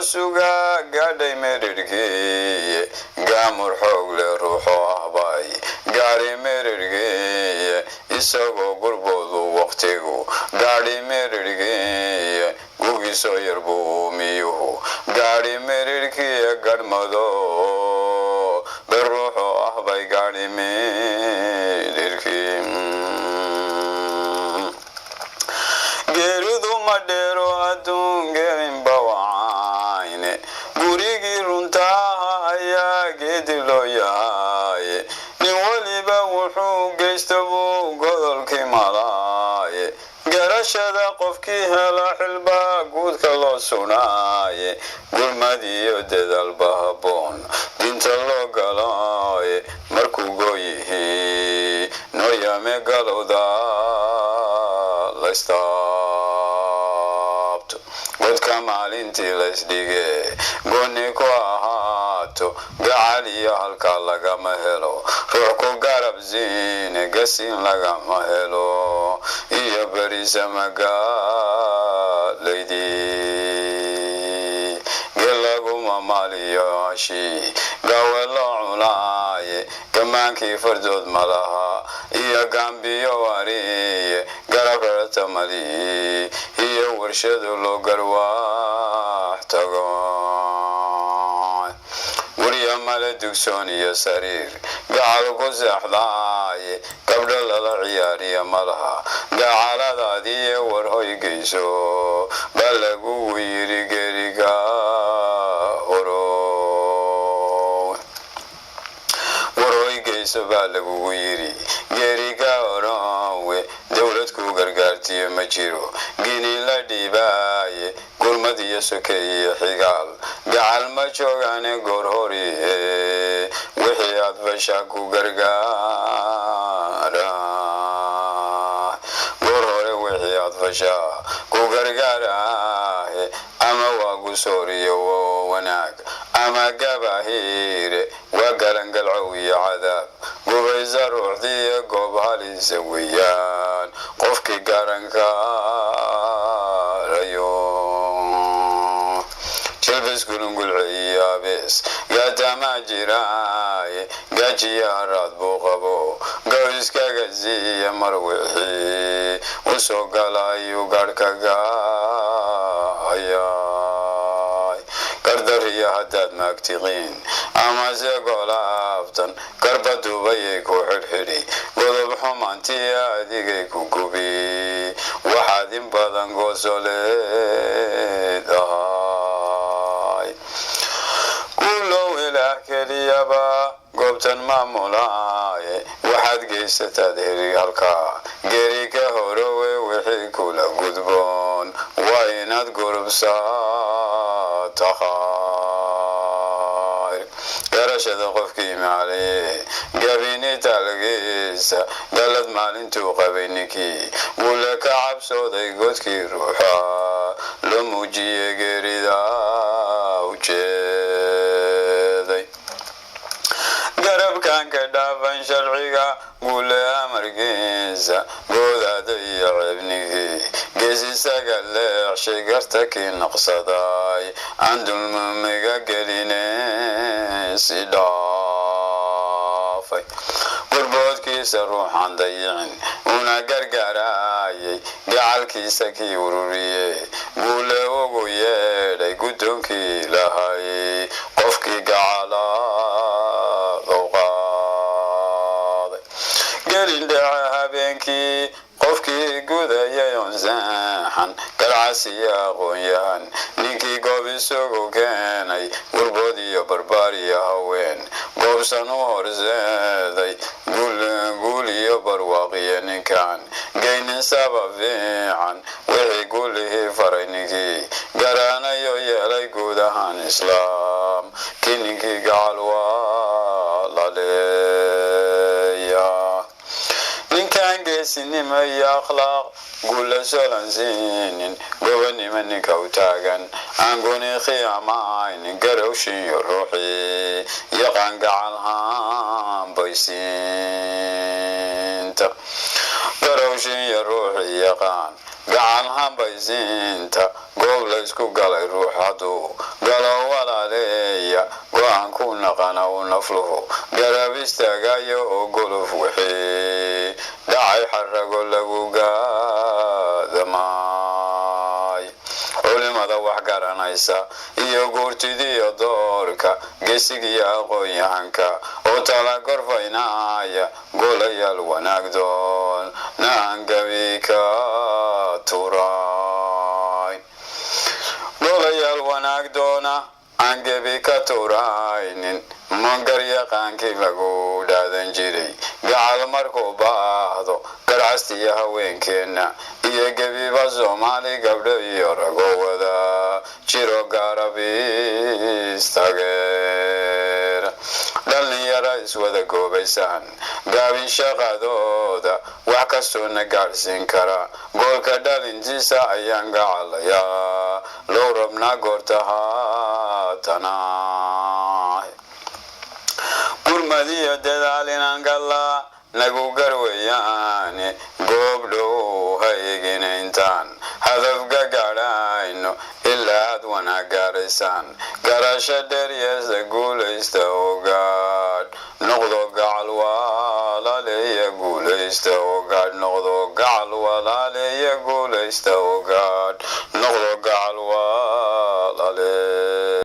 suga gaadhay merirgii gaamur xoog leh ruuxoo ahbay gaadhi merirgii isagoo gurboodu waqtigu gaadhi merirgii gugisoo yar buu miyuhu gaadhi merirgii gadhmado beruuxoo ahbay gaadhi merirgii geeridu ma dheero adduun gelinba wacayne gurigii runtaaha ayaa geedi loo yahay nin weliba wuxuu geysta buu godolkii malaaye garashada qofkii hela xilba guudka loo sunaaye gurmadiyo dadaalba habboon dinta loo galaaye markuu gooyihii nooyame galowda laystaa godka maalintii laysdhige gooni ku ahaato gacal iyo halkaa lagama helo ruux ku garab siine gasiin lagama helo iyo berisa magaalaydii gelaguma maaliyo ashii gawe loo culaaye gamaankii fardood malaha iyo gambiyo wariye garabata mali iyo warshadu loo garwaax tago gurya male dugsoon iyo sariir gacal ku seexdaaye gabdho lala ciyaariya malaha gacaladaadii war hoy geyso baa lagugu yiri geriga horo war hoy geyso baa lagugu yiri geriga horowe dowlad ku gargaartiyo ma jiro gini la dhibaaye gurmad iyo sokeeye xigaal gacal ma joogane goor horiye wixii aad fasha ku gargaara goor hore wixii aad fasha ku gargaaraahe ama waa gusooriyo wanaag ama gabahiire waa galangalcow iyo cadaab gubaysa ruuxdiiyo goob halisa weeyaan qofkii garankaarayo jilbis gulungulciyo abees gaatama jiraaye gaajiya haraad buu qabo gowiskaga siiya mar wixii u soo galayuu garhka gaayay gardariya haddaad maagtiqiin amase golaabtan garba duubayay ku xidhxidhi godob xumaantii adigay ku gubi waxaad in badan goosoleed ahay kulow ilaah keliyaba goobtan maamulaaye waxaad geysataad heri halkaa geri ka horowe wixii kula gudboon waa inaad gurubsaa tahay garashada qofkii maaliye gabini talgiisa galad maalintuu qabay ninkii wula ka cabsooday godkii ruuxa loo muujiye gerida ujeeday garabkan ka dhaafan sharciga gule amarkiisa goodaada iyo ceebnigii geesisaga leexshay garta kii naqsaday aan dulmamiga geline si dhaafay gurboodkiisa ruuxan dayicin una gargaaraayay gacalkiisa kii ururiye gule ugu yeedhay guddoonkii lahay qofkii gacala gelindhaca habeenkii qofkii gudayay on seexan galcasiya aqoon-yahan ninkii goob isugu keenay gurbood iyo barbaariya haween goobsan u horseeday guul iyo barwaaqiya ninkan geynin sabab fiican wixii gulihii faray ninkii garaanayo yeelay guud ahaan islaam kii ninkii gacal waa laleeya ninkan geesinimo iyo akhlaaq guula solansiinin gobanimo ninka u taagan aan guni khiyaamaynin garowshiyo ruuxii yaqaan gacal hambaysiinta garowshiyo ruuxii yaqaan gacan hambaysiinta goob laysku galay ruux hadduu galo walaaleeya go-aan ku naqana u nafluhu garab istaagayo oo golof wixii dhacay xarago lagu gaadamay culimada wax garanaysa iyo guurtidiiyo doorka geesigiyo aqoon-yahanka oo tala gorfaynaya golayaal wanaagdoon naangabi ka turay golayaal wanaagdoona aan gebi ka turaynin mangaryaqaankii lagu dhaadan jiray gacal markuu baahdo garcastiyo haweenkeenna iyo gebiba soomaali gabdho iyo ragoo wada jiro gaarabistageer dhallinyara iswada goobaysan gaabin shaqadooda wax kastoona gaadhsiin kara goolka dhalintiisa ayaan gacalayaa low rabnaa goorta haatana gurmadiyo dadaal inaan gallaa nagu garweyaane goobdhow ha egina intaan hadafga gaadhayno ilaa aad wanaag gaaraysaan garasho dheeryeesa guulaysta ogaadh noqdo gacal walaaleeya guulaysta ogaadh noqdo gacal walaaleeya guulaysta ogaadh